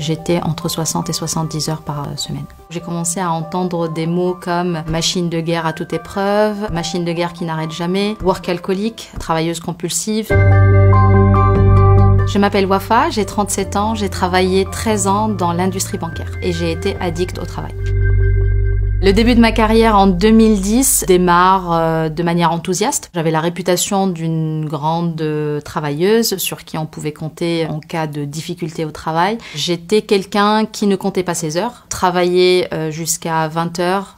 J'étais entre 60 et 70 heures par semaine. J'ai commencé à entendre des mots comme machine de guerre à toute épreuve, machine de guerre qui n'arrête jamais, workaholic, travailleuse compulsive. Je m'appelle Wafa, j'ai 37 ans, j'ai travaillé 13 ans dans l'industrie bancaire et j'ai été addict au travail. Le début de ma carrière en 2010 démarre de manière enthousiaste. J'avais la réputation d'une grande travailleuse sur qui on pouvait compter en cas de difficulté au travail. J'étais quelqu'un qui ne comptait pas ses heures. Travailler jusqu'à 20 heures,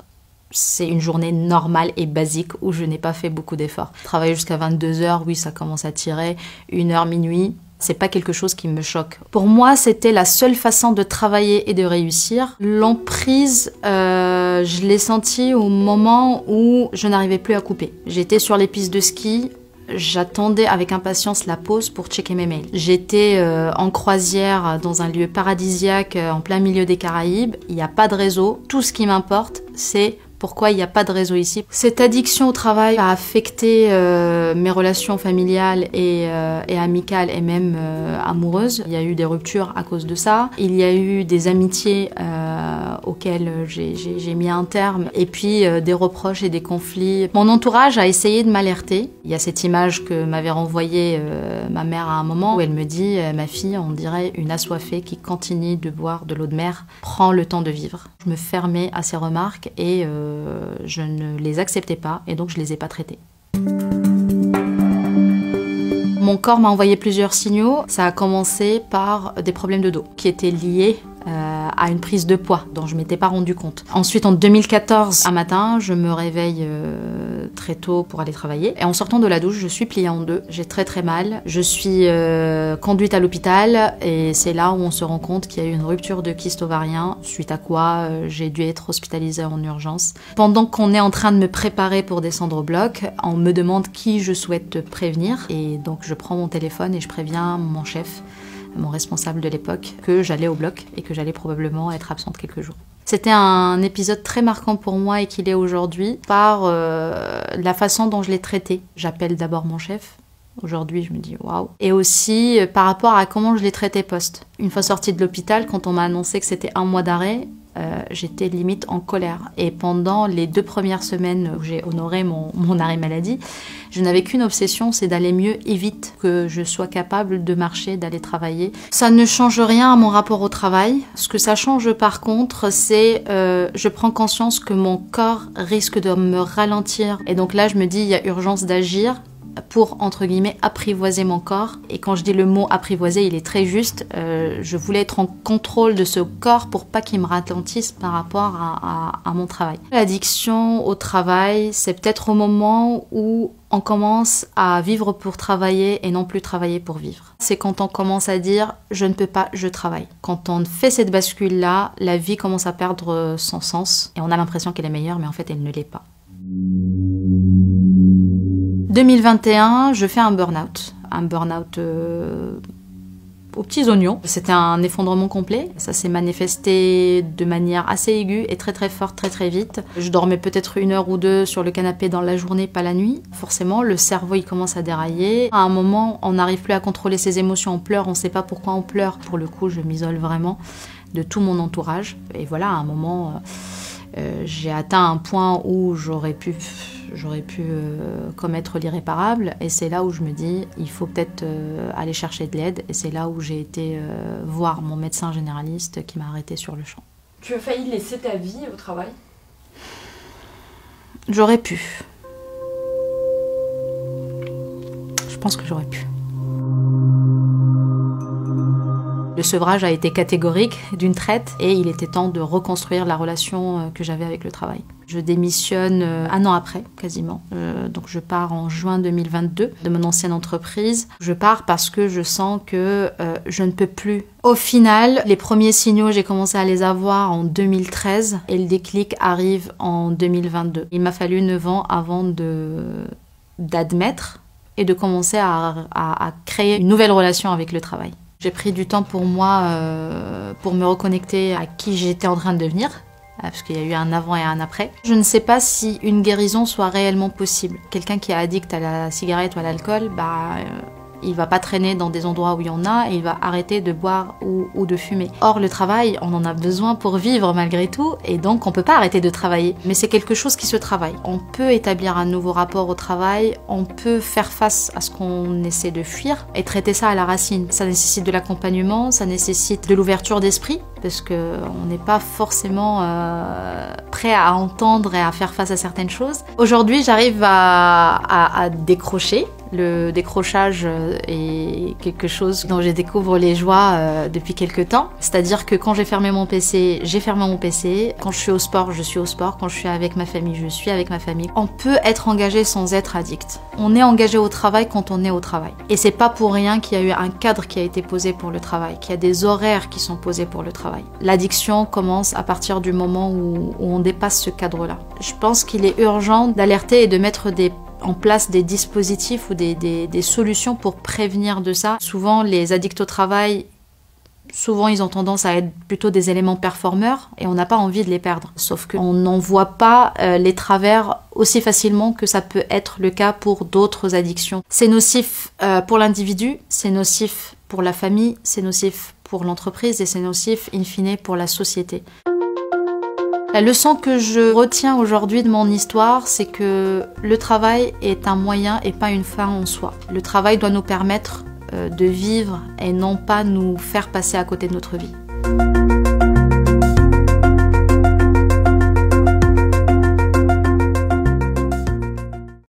c'est une journée normale et basique où je n'ai pas fait beaucoup d'efforts. Travailler jusqu'à 22 heures, oui, ça commence à tirer. 1h, minuit. C'est pas quelque chose qui me choque. Pour moi, c'était la seule façon de travailler et de réussir. L'emprise, je l'ai sentie au moment où je n'arrivais plus à couper. J'étais sur les pistes de ski, j'attendais avec impatience la pause pour checker mes mails. J'étais en croisière dans un lieu paradisiaque en plein milieu des Caraïbes. Il n'y a pas de réseau. Tout ce qui m'importe, c'est pourquoi il n'y a pas de réseau ici. Cette addiction au travail a affecté mes relations familiales et amicales et même amoureuses. Il y a eu des ruptures à cause de ça. Il y a eu des amitiés auxquelles j'ai mis un terme. Et puis des reproches et des conflits. Mon entourage a essayé de m'alerter. Il y a cette image que m'avait renvoyée ma mère à un moment où elle me dit « Ma fille, on dirait une assoiffée qui continue de boire de l'eau de mer. Prends le temps de vivre. » Je me fermais à ces remarques et je ne les acceptais pas et donc je les ai pas traitées. Mon corps m'a envoyé plusieurs signaux. Ça a commencé par des problèmes de dos qui étaient liés à une prise de poids dont je ne m'étais pas rendu compte. Ensuite, en 2014, un matin, je me réveille très tôt pour aller travailler. Et en sortant de la douche, je suis pliée en deux. J'ai très très mal. Je suis conduite à l'hôpital et c'est là où on se rend compte qu'il y a eu une rupture de kyste ovarien, suite à quoi j'ai dû être hospitalisée en urgence. Pendant qu'on est en train de me préparer pour descendre au bloc, on me demande qui je souhaite prévenir. Et donc je prends mon téléphone et je préviens mon chef, mon responsable de l'époque, que j'allais au bloc et que j'allais probablement être absente quelques jours. C'était un épisode très marquant pour moi et qu'il est aujourd'hui par la façon dont je l'ai traité. J'appelle d'abord mon chef. Aujourd'hui, je me dis waouh. Et aussi par rapport à comment je l'ai traité post. Une fois sortie de l'hôpital, quand on m'a annoncé que c'était 1 mois d'arrêt, j'étais limite en colère. Et pendant les 2 premières semaines où j'ai honoré mon arrêt maladie, je n'avais qu'une obsession, c'est d'aller mieux et vite, que je sois capable de marcher, d'aller travailler. Ça ne change rien à mon rapport au travail. Ce que ça change par contre, c'est je prends conscience que mon corps risque de me ralentir. Et donc là, je me dis, il y a urgence d'agir pour, entre guillemets, apprivoiser mon corps. Et quand je dis le mot apprivoiser, il est très juste. Je voulais être en contrôle de ce corps pour pas qu'il me ralentisse par rapport à mon travail. L'addiction au travail, c'est peut-être au moment où on commence à vivre pour travailler et non plus travailler pour vivre. C'est quand on commence à dire « je ne peux pas, je travaille ». Quand on fait cette bascule-là, la vie commence à perdre son sens et on a l'impression qu'elle est meilleure, mais en fait, elle ne l'est pas. 2021, je fais un burn-out aux petits oignons. C'était un effondrement complet. Ça s'est manifesté de manière assez aiguë et très très forte, très très vite. Je dormais peut-être 1 heure ou 2 sur le canapé dans la journée, pas la nuit. Forcément, le cerveau il commence à dérailler. À un moment, on n'arrive plus à contrôler ses émotions. On pleure, on ne sait pas pourquoi on pleure. Pour le coup, je m'isole vraiment de tout mon entourage. Et voilà, à un moment, j'ai atteint un point où j'aurais pu commettre l'irréparable et c'est là où je me dis il faut peut-être aller chercher de l'aide et c'est là où j'ai été voir mon médecin généraliste qui m'a arrêtée sur le champ. Tu as failli laisser ta vie au travail? J'aurais pu. Je pense que j'aurais pu. Le sevrage a été catégorique d'une traite et il était temps de reconstruire la relation que j'avais avec le travail. Je démissionne 1 an après, quasiment. Donc je pars en juin 2022 de mon ancienne entreprise. Je pars parce que je sens que je ne peux plus. Au final, les premiers signaux, j'ai commencé à les avoir en 2013 et le déclic arrive en 2022. Il m'a fallu 9 ans avant d'admettre et de commencer à créer une nouvelle relation avec le travail. J'ai pris du temps pour moi, pour me reconnecter à qui j'étais en train de devenir, parce qu'il y a eu un avant et un après. Je ne sais pas si une guérison soit réellement possible. Quelqu'un qui est addict à la cigarette ou à l'alcool, Il va pas traîner dans des endroits où il y en a et il va arrêter de boire ou de fumer. Or, le travail, on en a besoin pour vivre malgré tout et donc on peut pas arrêter de travailler. Mais c'est quelque chose qui se travaille. On peut établir un nouveau rapport au travail, on peut faire face à ce qu'on essaie de fuir et traiter ça à la racine. Ça nécessite de l'accompagnement, ça nécessite de l'ouverture d'esprit parce qu'on n'est pas forcément prêt à entendre et à faire face à certaines choses. Aujourd'hui, j'arrive à décrocher. Le décrochage est quelque chose dont je découvre les joies depuis quelques temps. C'est-à-dire que quand j'ai fermé mon PC, j'ai fermé mon PC. Quand je suis au sport, je suis au sport. Quand je suis avec ma famille, je suis avec ma famille. On peut être engagé sans être addict. On est engagé au travail quand on est au travail. Et c'est pas pour rien qu'il y a eu un cadre qui a été posé pour le travail, qu'il y a des horaires qui sont posés pour le travail. L'addiction commence à partir du moment où on dépasse ce cadre-là. Je pense qu'il est urgent d'alerter et de mettre en place des dispositifs ou des solutions pour prévenir de ça. Souvent, les addicts au travail, ils ont tendance à être plutôt des éléments performeurs et on n'a pas envie de les perdre. Sauf qu'on n'en voit pas les travers aussi facilement que ça peut être le cas pour d'autres addictions. C'est nocif pour l'individu, c'est nocif pour la famille, c'est nocif pour l'entreprise et c'est nocif in fine pour la société. La leçon que je retiens aujourd'hui de mon histoire, c'est que le travail est un moyen et pas une fin en soi. Le travail doit nous permettre de vivre et non pas nous faire passer à côté de notre vie.